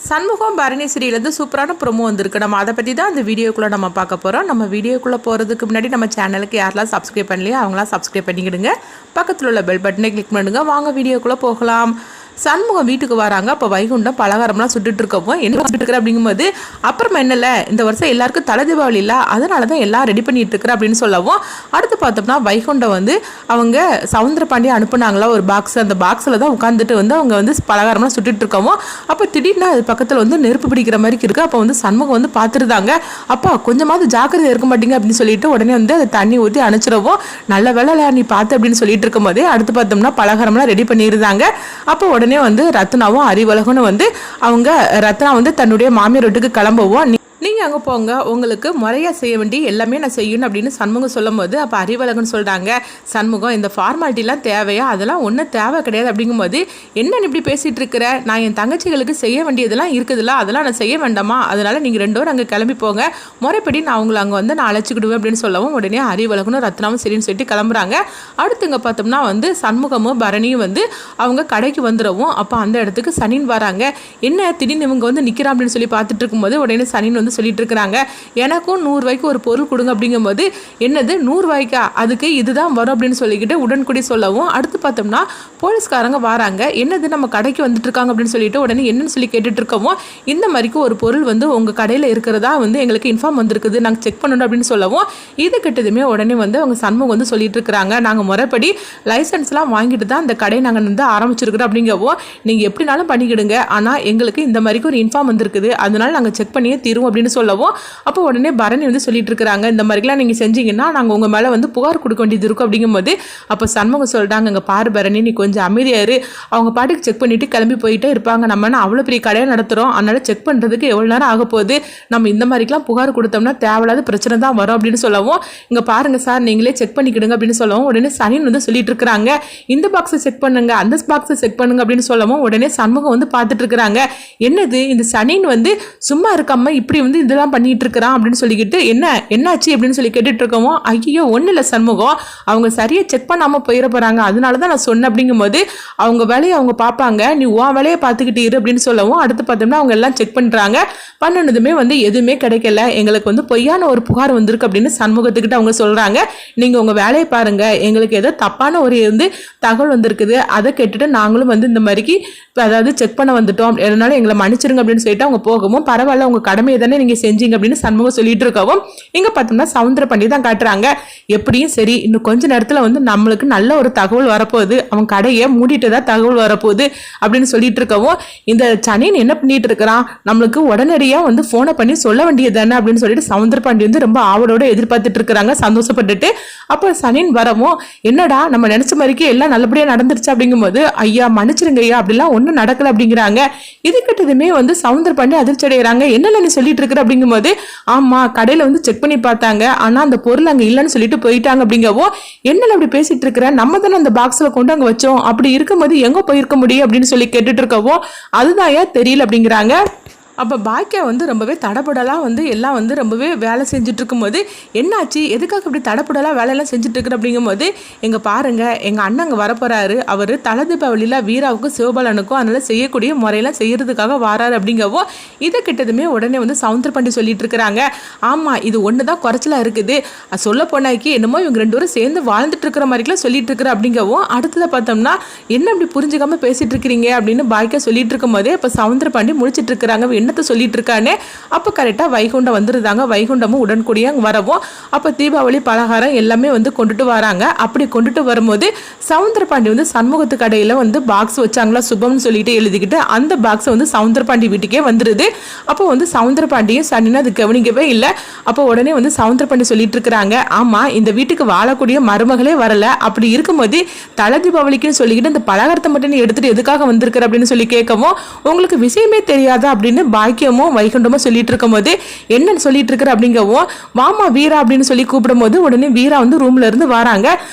சண்முகம் பரணி சீரியலேருந்து சூப்பரான ப்ரோமோ வந்திருக்கு. நம்ம அதை பற்றி தான் இந்த வீடியோக்குள்ளே நம்ம பார்க்க போகிறோம். நம்ம வீடியோக்குள்ளே போகிறதுக்கு முன்னாடி நம்ம சேனலுக்கு யாரெல்லாம் சப்ஸ்கிரைப் பண்ணலையோ அவங்களாம் சப்ஸ்கிரைப் பண்ணிக்கிடுங்க. பக்கத்தில் உள்ள பெல் பட்டனை கிளிக் பண்ணுங்க. வாங்க வீடியோக்குள்ளே போகலாம். சண்முகம் வீட்டுக்கு வராங்க. அப்போ வைகுண்டம் பலகாரம்லாம் சுட்டுட்டு இருக்கவும் என்ன சுட்டு இருக்கிற அப்படிங்கும்போது அப்புறமா என்னல இந்த வருஷம் எல்லாருக்கும் தலை தீபாவளி இல்லை, அதனால தான் எல்லாம் ரெடி பண்ணிட்டு இருக்கிற அப்படின்னு சொல்லவும் அடுத்து பார்த்தோம்னா வைகுண்டம் அவங்க சவுந்தரபாண்டியை அனுப்புனாங்களா ஒரு பாக்ஸ். அந்த பாக்ஸில் தான் உட்காந்துட்டு அவங்க பலகாரம்லாம் சுட்டுட்டு இருக்கவும் அப்போ திடீர்னு அது பக்கத்தில் நெருப்பு பிடிக்கிற மாதிரி இருக்குது. அப்போ சண்முகம் பார்த்துருந்தாங்க. அப்பா கொஞ்சமாவது ஜாக்கிரதை இருக்க மாட்டீங்க அப்படின்னு சொல்லிட்டு உடனே அதை தண்ணி ஊற்றி அணைச்சிடவும் நல்ல வேலை நீ பார்த்து அப்படின்னு சொல்லிட்டு இருக்கும் போதே அடுத்து பார்த்தோம்னா பலகாரம்லாம் ரெடி பண்ணியிருந்தாங்க. அப்போ உடனே ரத்னாவும் அறிவழகனும் அவங்க ரத்னா தன்னுடைய மாமியார் வீட்டுக்கு கிளம்பவும் நீங்கள் அங்கே போங்க, உங்களுக்கு முறையாக செய்ய வேண்டி எல்லாமே நான் செய்யணும் அப்படின்னு சண்முகம் சொல்லும் போது அப்போ அறிவழகன் சொல்கிறாங்க, சண்முகம் இந்த ஃபார்மாலிட்டிலாம் தேவையா, அதெல்லாம் ஒன்றும் தேவை கிடையாது அப்படிங்கும்போது என்ன இப்படி பேசிகிட்டு இருக்கிற, நான் என் தங்கச்சிகளுக்கு செய்ய வேண்டியதெல்லாம் இருக்குதுல்ல, அதெல்லாம் நான் செய்ய வேண்டாமா, அதனால் நீங்கள் 2 பேரும் அங்கே கிளம்பி போங்க, முறைப்படி நான் அவங்களை அங்கே நான் அழைச்சிக்கிடுவேன் அப்படின்னு சொல்லவும் உடனே அறிவழகனும் ரத்னாவும் சரின்னு சொல்லிட்டு கிளம்புறாங்க. அடுத்துங்க பார்த்தோம்னா சண்முகமும் பரணியும் அவங்க கடைக்கு வந்துடவும் அப்போ அந்த இடத்துக்கு சனின் வராங்க. என்ன திடீர்னு இவங்க நிற்கிறான் அப்படின்னு சொல்லி பார்த்துட்டு இருக்கும்போது உடனே சனின் சொல்லிட்டு இருக்கிறாங்க, எனக்கும் 100 ரூபாய்க்கு ஒரு பொருள் கொடுங்க அப்படிங்கும்போது என்னது 100 ரூபாய்க்கா, அதுக்கு இதுதான் வரும் அப்படின்னு சொல்லிக்கிட்டு உடன்குடி சொல்லவும் அடுத்து பார்த்தோம்னா போலீஸ்காரங்க வராங்க. என்னது நம்ம கடைக்கு வந்துட்டு இருக்காங்க அப்படின்னு சொல்லிட்டு உடனே என்னன்னு சொல்லி கேட்டுட்டு இருக்கவும் இந்த மாதிரிக்கு ஒரு பொருள் உங்க கடையில் இருக்கிறதா எங்களுக்கு இன்ஃபார்ம் வந்திருக்குது, நாங்கள் செக் பண்ணணும் அப்படின்னு சொல்லவும் இது கிட்டதுமே உடனே அவங்க சண்முகம் சொல்லிட்டு இருக்கிறாங்க, நாங்கள் முறைப்படி லைசன்ஸ்லாம் வாங்கிட்டு தான் அந்த கடை நாங்கள் ஆரம்பிச்சிருக்கிறோம் அப்படிங்கவும் நீங்கள் எப்படினாலும் பண்ணிக்கிடுங்க, ஆனால் எங்களுக்கு இந்த மாதிரிக்கு ஒரு இன்ஃபார்ம் வந்திருக்குது, அதனால நாங்கள் செக் பண்ணியே தீரும் அப்படின்னு சொல்லவும் அப்போ உடனே பரணி சொல்லிட்டு இருக்கிறாங்க, இந்த மாதிரிலாம் நீங்கள் செஞ்சீங்கன்னா நாங்கள் உங்கள் மேலே புகார் கொடுக்க வேண்டியது இருக்கும் அப்படிங்கும்போது அப்போ சண்முகம் சொல்லிட்டாங்க, அங்கே பாரு பரணி நீ கொஞ்சம் அமைதியாரு, அவங்க பாட்டுக்கு செக் பண்ணிட்டு கிளம்பி போயிட்டே இருப்பாங்க, நம்ம அவ்வளோ பெரிய கடையை நடத்துகிறோம், அதனால செக் பண்ணுறதுக்கு எவ்வளோ நேரம் ஆக போகுது, நம்ம இந்த மாதிரிக்கெலாம் புகார் கொடுத்தோம்னா தேவையில்லாத பிரச்சனை தான் வரும் அப்படின்னு சொல்லவும் இங்கே பாருங்க சார் நீங்களே செக் பண்ணிக்கிடுங்க அப்படின்னு சொல்லவும் உடனே சனின் சொல்லிட்டு இருக்கிறாங்க, இந்த பாக்ஸை செக் பண்ணுங்க அந்த பாக்ஸை செக் பண்ணுங்க அப்படின்னு சொல்லவும் உடனே சண்முகம் பார்த்துட்டு இருக்கிறாங்க, என்னது இந்த சனின் சும்மா இருக்காம இப்படி இதெல்லாம் பண்ணிட்டு இருக்கிறான் அப்படின்னு சொல்லிக்கிட்டு என்னாச்சு அப்படின்னு சொல்லி கேட்டுட்டு இருக்கவும் ஐயோ ஒன்றும் இல்லை சண்முகம், அவங்க சரியா செக் பண்ணாமல் போயிட போறாங்க, அதனால தான் நான் சொன்னேன் அப்படிங்கும் போது அவங்க வேலையை அவங்க பார்ப்பாங்க, நீ உன் வேலையை பார்த்துக்கிட்டு இரு அப்படின்னு சொல்லவும் அடுத்து பார்த்தோம்னா அவங்க எல்லாம் செக் பண்ணுறாங்க. பண்ணனதுமே எதுவுமே கிடைக்கல, எங்களுக்கு பொய்யான ஒரு புகார் வந்திருக்கு அப்படின்னு சண்முகத்துக்கிட்ட அவங்க சொல்றாங்க, நீங்க உங்க வேலையை பாருங்க, எங்களுக்கு ஏதோ தப்பான ஒரு தகவல் வந்திருக்குது, அதை கேட்டுட்டு நாங்களும் இந்த மாதிரிக்கு அதாவது செக் பண்ண வந்துட்டோம், அதனால எங்களை மன்னிச்சிருங்க அப்படின்னு சொல்லிட்டு அவங்க போகவும் பரவாயில்ல உங்க கடமையை தானே நீங்க செஞ்சீங்க அப்படின்னு சண்முகம் சொல்லிட்டு இருக்கவும் இங்க பார்த்தோம்னா சவுந்தரபாண்டி தான் காட்டுறாங்க, எப்படியும் சரி இன்னும் கொஞ்ச நேரத்துல நம்மளுக்கு நல்ல ஒரு தகவல் வரப்போகுது, அவன் கடையை மூடிட்டு தான் தகவல் வரப்போகுது அப்படின்னு சொல்லிட்டு இருக்கவும் இந்த சனின் என்ன பண்ணிட்டு இருக்கிறான், நம்மளுக்கு உடனடியா போனை பண்ணி சொல்ல வேண்டியது தானே அப்படின்னு சொல்லிட்டு சவுந்தரபாண்டி ரொம்ப ஆவலோட எதிர்பார்த்துட்டு இருக்கிறாங்க சந்தோஷப்பட்டுட்டு. அப்போ சனின் வரவும் என்னடா நம்ம நினைச்ச மாதிரிக்கு எல்லாம் நல்லபடியா நடந்துருச்சு அப்படிங்கும்போது ஐயா மன்னிச்சிருங்க ஐயா அப்படிலாம் ஒன்றும் நடக்கல அப்படிங்கிறாங்க. இது கிட்டதுமே சவுந்தரபாண்டி அதிர்ச்சி அடைகிறாங்க, என்னென்ன நீ சொல்லிட்டு இருக்கிற அப்படிங்கும்போது ஆமா கடையில செக் பண்ணி பார்த்தாங்க, ஆனா அந்த பொருள் அங்க இல்லைன்னு சொல்லிட்டு போயிட்டாங்க அப்படிங்கவோ என்னல அப்படி பேசிட்டு இருக்கிற, நம்ம தானே அந்த பாக்ஸ்ல கொண்டு அங்க வச்சோம், அப்படி இருக்கும்போது எங்க போயிருக்க முடியும் அப்படின்னு சொல்லி கேட்டுட்டு இருக்கவோ அதுதான் ஏன் தெரியல அப்படிங்கிறாங்க. அப்போ பாக்கியா ரொம்பவே தடப்படலாம் எல்லாம் ரொம்பவே வேலை செஞ்சுட்டு இருக்கும்போது என்னாச்சு எதுக்காக அப்படி தடப்படலாம் வேலையெல்லாம் செஞ்சுட்டு இருக்கிற அப்படிங்கும்போது எங்கள் பாருங்கள் எங்கள் அண்ணன் அங்கே வரப்போகிறாரு, அவர் தலை தீபாவளியில் வீராவுக்கும் சிவபாலனுக்கும் அதனால் செய்யக்கூடிய முறையெல்லாம் செய்கிறதுக்காக வராரு அப்படிங்கவோ இதை கிட்டதுமே உடனே சவுந்தரபாண்டி சொல்லிட்டு இருக்கிறாங்க, ஆமாம் இது ஒன்று தான் குறைச்சலாக இருக்குது, சொல்ல போனாக்கி என்னமோ இவங்க 2 பேரும் சேர்ந்து வாழ்ந்துட்டு இருக்கிற மாதிரிலாம் சொல்லிட்டு இருக்கிற அப்படிங்கவும் அடுத்ததை பார்த்தோம்னா என்ன அப்படி புரிஞ்சுக்காம பேசிட்டு இருக்கிறீங்க அப்படின்னு பாக்கியா சொல்லிட்டு இருக்கும் போதே இப்போ சவுந்தரபாண்டி முடிச்சிட்டு இருக்கிறாங்க, என்னத்தை சொல்லிட்டு இருக்கானே. அப்போ கரெக்டாக வைகுண்டம் வந்துருந்தாங்க, வைகுண்டமும் உடன்கூடிய வரவும் அப்போ தீபாவளி பலகாரம் எல்லாமே கொண்டுட்டு வராங்க. அப்படி கொண்டுட்டு வரும்போது சவுந்தரபாண்டி சண்முகத்து கடையில் பாக்ஸ் வச்சாங்களா சுபம்னு சொல்லிட்டு எழுதிக்கிட்டு அந்த பாக்ஸ் சவுந்தரபாண்டி வீட்டுக்கே வந்துருது. அப்போ சவுந்தரபாண்டியும் சனின்னு அது கவனிக்கவே இல்லை. அப்போ உடனே சவுந்தரபாண்டி சொல்லிட்டு இருக்கிறாங்க, ஆமா இந்த வீட்டுக்கு வாழக்கூடிய மருமகளே வரல, அப்படி இருக்கும்போது தலை தீபாவளிக்குன்னு சொல்லிக்கிட்டு இந்த பலகாரத்தை மட்டும் நீ எடுத்துட்டு எதுக்காக வந்திருக்கிற அப்படின்னு சொல்லி கேட்கவும் உங்களுக்கு விஷயமே தெரியாதா அப்படின்னு பாக்கியமும் வைகுண்டமும் சொல்லிட்டு இருக்கும் போது என்னன்னு சொல்லிட்டு இருக்கிற அப்படிங்கவும் மாமா வீரா அப்படின்னு சொல்லி கூப்பிடும் போது உடனே வீரா வந்து ரூம்ல இருந்து வராங்க.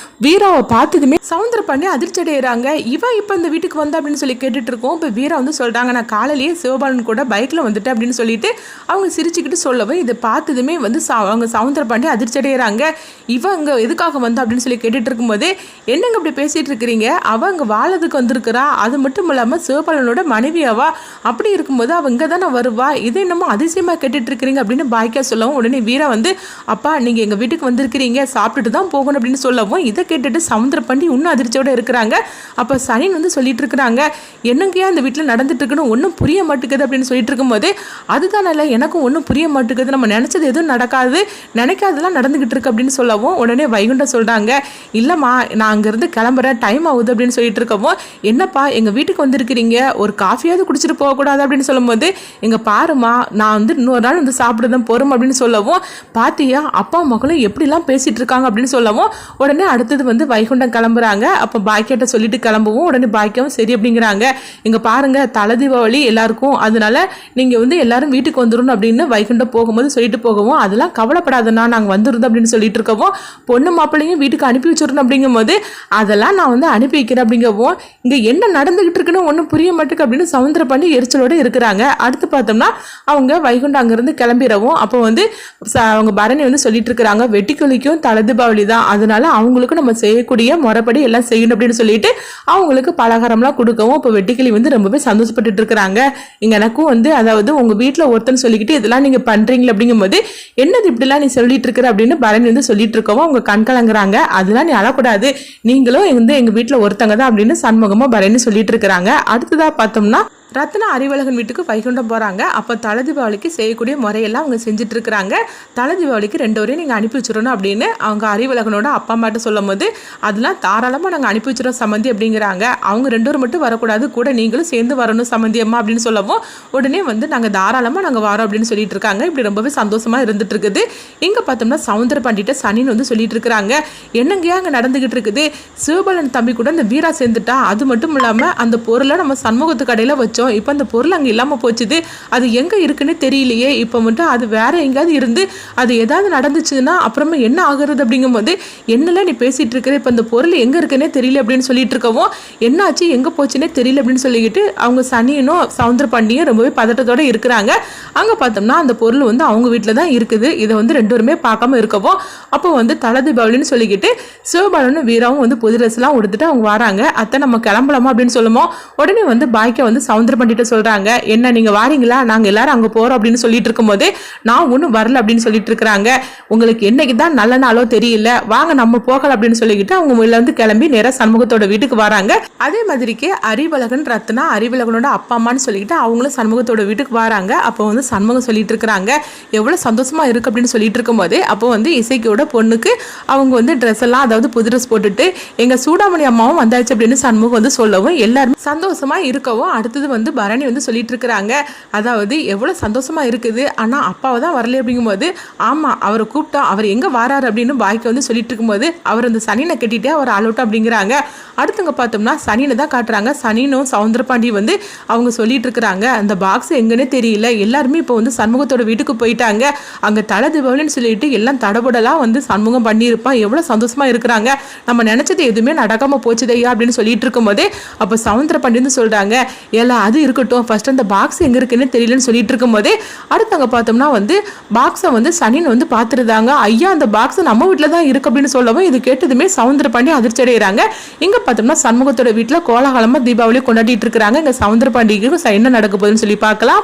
வீராவை பார்த்ததுமே சவுந்தரபாண்டி அதிர்ச்சி அடைகிறாங்க. இவன் இப்போ இந்த வீட்டுக்கு வந்தா அப்படின்னு சொல்லி கேட்டுட்டு இருக்கோம். இப்போ வீரா வந்து சொல்றாங்க, நான் காலையிலேயே சிவபாலன் கூட பைக்ல வந்துட்டேன் அப்படின்னு சொல்லிட்டு அவங்க சிரிச்சுக்கிட்டு சொல்லவும் இதை பார்த்ததுமே வந்து அவங்க சவுந்தரபாண்டி அதிர்ச்சி அடைகிறாங்க. இவன் அங்கே எதுக்காக வந்தா அப்படின்னு சொல்லி கேட்டுட்டு இருக்கும்போது என்னங்க இப்படி பேசிட்டு இருக்கிறீங்க, அவ அங்கே வாழறதுக்கு வந்திருக்கிறா, அது மட்டும் இல்லாமல் சிவபாலனோட மனைவியாவா, அப்படி இருக்கும்போது அவ இங்கே தானே வருவா, இது என்னமோ அதிசயமாக கேட்டுட்டு இருக்கிறீங்க அப்படின்னு பாய்க்கா சொல்லவும் உடனே வீரா வந்து அப்பா நீங்கள் எங்கள் வீட்டுக்கு வந்திருக்கிறீங்க, சாப்பிட்டுட்டு தான் போகணும் அப்படின்னு சொல்லவும் இதை கேட்டுட்டு சவுந்தரபாண்டி இன்னும் அதிர்ச்சியோட இருக்கிறாங்க. அப்போ சனின் வந்து சொல்லிட்டு இருக்கிறாங்க, என்னங்கயா இந்த வீட்டில் நடந்துட்டு இருக்குன்னு ஒன்றும் புரிய மாட்டேங்குது அப்படின்னு சொல்லிட்டு இருக்கும்போது அதுதான் இல்லை எனக்கும் ஒன்றும் புரிய மாட்டேங்குது, நம்ம நினச்சது எதுவும் நடக்காது, நினைக்காதெல்லாம் நடந்துகிட்டு இருக்கு அப்படின்னு சொல்லவும் உடனே வைகுண்டம் சொல்கிறாங்க, இல்லைம்மா நான் அங்கேருந்து கிளம்புறேன், டைம் ஆகுது அப்படின்னு சொல்லிட்டு இருக்கவும் என்னப்பா எங்கள் வீட்டுக்கு வந்திருக்கிறீங்க, ஒரு காஃபியாவது குடிச்சிட்டு போகக்கூடாது அப்படின்னு சொல்லும்போது எங்க பாருமா நான் வந்து இன்னொரு நாள் வந்து சாப்பிடுதான் போகிறோம் அப்படின்னு சொல்லவும் பாத்தியா அப்பா மகளும் எப்படிலாம் பேசிட்டு இருக்காங்க அப்படின்னு சொல்லவும் உடனே அடுத்தது வந்து வைகுண்டம் கிளம்புறாங்க. அப்போ பாக்கியிட்ட சொல்லிட்டு கிளம்பவும் உடனே பாக்கியவும் சரி அப்படிங்கிறாங்க, இங்க பாருங்க தலை தீபாவளி எல்லாருக்கும், அதனால நீங்க வந்து எல்லாரும் வீட்டுக்கு வந்துடணும் அப்படின்னு வைகுண்டம் போகும்போது சொல்லிட்டு போகவும் அதெல்லாம் கவலைப்படாதண்ணா நாங்கள் வந்துருந்தோம் அப்படின்னு சொல்லிட்டு இருக்கவும் பொண்ணு மாப்பிள்ளையும் வீட்டுக்கு அனுப்பி வச்சிடணும் அப்படிங்கும் போது அதெல்லாம் நான் வந்து அனுப்பி வைக்கிறேன் அப்படிங்கவும் இங்க என்ன நடந்துகிட்டு இருக்குன்னு ஒன்றும் புரிய மாட்டேங்க அப்படின்னு சவுந்தரபாண்டி எரிச்சலோடு இருக்கிறாங்க. அடுத்து பார்த்தோம்னா அவங்க வைகுண்டம் அங்கிருந்து கிளம்பிடவும் அப்போ வந்து அவங்க பரணி வந்து சொல்லிட்டு இருக்கிறாங்க, வெட்டிக்கிளிக்கும் தலை தீபாவளி தான், அதனால அவங்களுக்கும் நம்ம செய்யக்கூடிய முறைப்படி எல்லாம் செய்யணும் அப்படின்னு சொல்லிட்டு அவங்களுக்கு பலகாரம்லாம் கொடுக்கவும் இப்போ வெட்டிக்கிளி வந்து ரொம்பவே சந்தோஷப்பட்டு இருக்கிறாங்க. இங்க எனக்கும் வந்து அதாவது உங்க வீட்டில் ஒருத்தன் சொல்லிக்கிட்டு இதெல்லாம் நீங்க பண்றீங்களா அப்படிங்கும் போது என்னது இப்படிலாம் நீ சொல்லிட்டு இருக்கிற அப்படின்னு பரணி வந்து சொல்லிட்டு இருக்கவும் அவங்க கண் கலங்குறாங்க, அதெல்லாம் நீ அழக்கூடாது, நீங்களும் வந்து எங்க வீட்டில் ஒருத்தங்க தான் அப்படின்னு சண்முகமா பரணி சொல்லிட்டு இருக்கிறாங்க. அடுத்ததா பார்த்தோம்னா ரத்னா அறிவழகன் வீட்டுக்கு வைகுண்டம் போகிறாங்க. அப்போ தலை தீபாவளிக்கு செய்யக்கூடிய முறையெல்லாம் அவங்க செஞ்சுட்டு இருக்கிறாங்க. தலை தீபாவளிக்கு 2 வரையும் நீங்கள் அனுப்பி வச்சிடணும் அப்படின்னு அவங்க அறிவழகனோட அப்பா அம்மாட்ட சொல்லும் போது அதெல்லாம் தாராளமாக நாங்கள் அனுப்பி வச்சிடறோம் சம்மந்தி அப்படிங்கிறாங்க. அவங்க 2 பேரும் மட்டும் வரக்கூடாது, கூட நீங்களும் சேர்ந்து வரணும் சம்மந்தி அம்மா அப்படின்னு சொல்லவும் உடனே வந்து நாங்கள் தாராளமாக நாங்கள் வரோம் அப்படின்னு சொல்லிட்டு இருக்காங்க. இப்படி ரொம்பவே சந்தோஷமாக இருந்துட்டு இருக்குது. இங்கே பார்த்தோம்னா சவுந்தரபாண்டிட்ட சனின்னு வந்து சொல்லிட்டு இருக்கிறாங்க, என்னங்கயா அங்கே நடந்துகிட்டு இருக்குது, சிவபாலன் தம்பி கூட இந்த வீரா சேர்ந்துட்டா, அது மட்டும் இல்லாமல் அந்த பொருளை நம்ம சண்முகத்து கடையில் வச்சோம், இப்போ அந்த பொருள் அங்கே இல்லாமல் போச்சுது, அது எங்கே இருக்குன்னு தெரியலையே, இப்போ மட்டும் அது வேற எங்கேயாவது இருந்து அது ஏதாவது நடந்துச்சுன்னா அப்புறமா என்ன ஆகுறது அப்படிங்கும்போது என்னெல்லாம் நீ பேசிட்டு இருக்கிற, இப்போ அந்த பொருள் எங்கே இருக்குன்னே தெரியல அப்படின்னு சொல்லிட்டு இருக்கவும் என்னாச்சு எங்கே போச்சுன்னே தெரியல அப்படின்னு சொல்லிக்கிட்டு அவங்க சனியனும் சவுந்தரபாண்டியும் ரொம்பவே பதட்டத்தோடு இருக்கிறாங்க. அங்கே பார்த்தோம்னா அந்த பொருள் வந்து அவங்க வீட்டில் தான் இருக்குது, இதை வந்து 2 பேருமே பார்க்காம இருக்கவும் அப்போ வந்து தலை தீபாவளின்னு சொல்லிக்கிட்டு சிவபாலனும் வீராவும் வந்து புது ட்ரெஸ்லாம் உடுத்துட்டு அவங்க வராங்க. அத்தை நம்ம கிளம்பலாமா அப்படின்னு சொல்லுமோ உடனே வந்து பாய்க்க வந்து சவுந்தரபாண்டிட்ட சொல்றாங்க, என்ன நீங்க வாரீங்களா, நாங்க எல்லாரும் அங்க போறோம் அப்படின்னு சொல்லிட்டு இருக்கும் போதே நான் ஒன்றும் வரல அப்படின்னு சொல்லிட்டு இருக்கிறாங்க. உங்களுக்கு என்னைக்கு தான் நல்ல நாளோ தெரியல, வாங்க நம்ம போகலாம் அப்படின்னு சொல்லிக்கிட்டு அவங்க உள்ள வந்து கிளம்பி நேராக சண்முகத்தோட வீட்டுக்கு வராங்க. அதே மாதிரிக்கு அறிவழகன் ரத்னா அறிவழகனோட அப்பா அம்மான்னு சொல்லிக்கிட்டு அவங்களும் சண்முகத்தோட வீட்டுக்கு வராங்க. அப்போ வந்து சண்முகம் சொல்லிட்டு இருக்கிறாங்க, எவ்வளவு சந்தோஷமா இருக்கு அப்படின்னு சொல்லிட்டு இருக்கும் போதே அப்போ வந்து இசைக்கியோட பொண்ணுக்கு அவங்க வந்து ட்ரெஸ் எல்லாம் அதாவது புது ட்ரெஸ் போட்டுட்டு எங்க சூடாமணி அம்மாவும் வந்தாச்சு அப்படின்னு சண்முகம் வந்து சொல்லவும் எல்லாருமே சந்தோஷமா இருக்கவும் அடுத்தது வந்து பரணி வந்து சொல்லிட்டு இருக்கிறாங்க, அதாவது எவ்வளவு சந்தோஷமா இருக்குது, ஆனா அப்பாவை தான் வரல அப்படிங்கும்போது ஆமா அவரை கூப்பிட்டா அவர் எங்க வராரு அப்படின்னு பாய்க்கு வந்து சொல்லிட்டு இருக்கும்போது அவர் அந்த சனினை கட்டிட்டே அவர் அலோட்டும் அப்படிங்கிறாங்க. அடுத்தவங்க பார்த்தோம்னா சனினை தான் காட்டுறாங்க. சனினும் சவுந்தரபாண்டி வந்து அவங்க சொல்லிட்டு இருக்கிறாங்க, அந்த பாக்ஸ் எங்கன்னே தெரியல, எல்லாருமே இப்போ வந்து சண்முகத்தோட வீட்டுக்கு போயிட்டாங்க, அங்க தலை தீபாவளின்னு சொல்லிட்டு எல்லாம் தடபுடலாம் வந்து சண்முகம் பண்ணியிருப்பான், எவ்வளவு சந்தோஷமா இருக்கிறாங்க, நம்ம நினைச்சது எதுவுமே நடக்காம போச்சுதையா அப்படின்னு சொல்லிட்டு இருக்கும்போது அப்போ சவுந்தரபாண்டி வந்து சொல்றாங்க, ஏலா அது இருக்கட்டும், ஃபர்ஸ்ட் அந்த பாக்ஸ் எங்க இருக்குன்னு தெரியலன்னு சொல்லிட்டு இருக்கும்போதே அடுத்தவங்க பார்த்தோம்னா வந்து பாக்ஸை வந்து சனின் வந்து பார்த்துருந்தாங்க, ஐயா அந்த பாக்ஸ் நம்ம வீட்டில் தான் இருக்கு அப்படின்னு சொல்லவும் இது கேட்டதுமே சவுந்தரபாண்டி அதிர்ச்சி அடைகிறாங்க. இங்க பார்த்தோம்னா சண்முகத்தோட வீட்டில் கோலாகலமா தீபாவளி கொண்டாடிட்டு இருக்கிறாங்க. இங்க சவுந்தரபாண்டிக்கு என்ன நடக்க போகுதுன்னு சொல்லி பார்க்கலாம்.